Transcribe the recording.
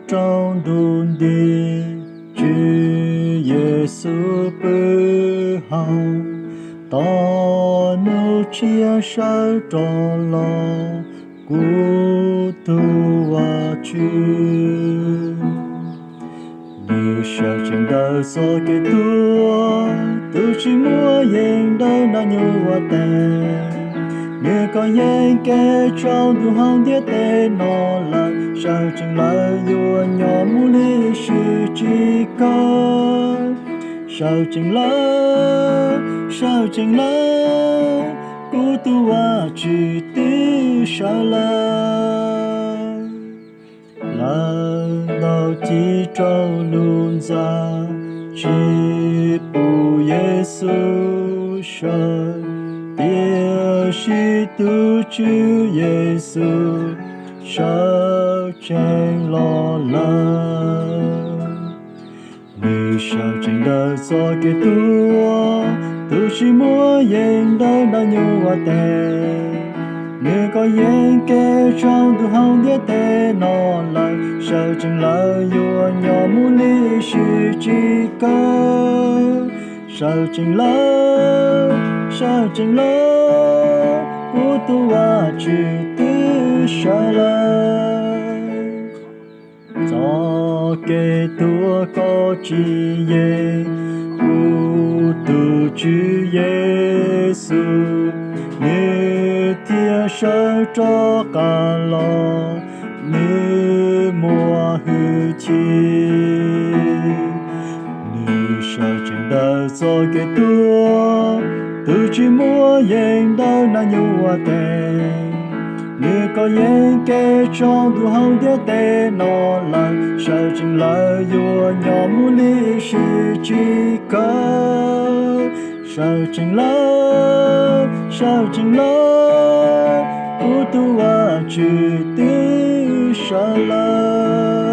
trong đồn đi chữ Giêsu bơ hậu ta nô chia sẻ cho lo của tu và chữ như sợ trên đời so cái tua tu chỉ mua yên đâu đã như hoa tè như có yên kê trong tu hồng thiết tê nó là sao chừng lại vua nhỏ mu li sư chỉ có sao chừng lại cô tu hoa chỉ tư sao là đầu chỉ trong luôn ra chỉ bù Giêsu sợ tia chỉ tu chữ Giêsu sao tranh lo lắng như sao tranh đời do cái tua tu chỉ mua yên đời đã nhiều hoa tè như có yên kê trong tu hồng thiết tê nó lại sao chừng lại vua nhỏ mu li sư chỉ có sao chừng lại của tu hoa chữ tư sao lại cho kê tua có chi ye của tu chữ Giêsu như thiên sơ cho cả lo như mùa hư chi như sao trên đời do cái tua từ chỉ mùa yên đâu na nhu hoa tè như có yên kê trong tu hồng thiết tê nó lại sao chừng lại vua nhỏ mu li sư chỉ có sao chừng lại của tu hoa chữ tư sao lại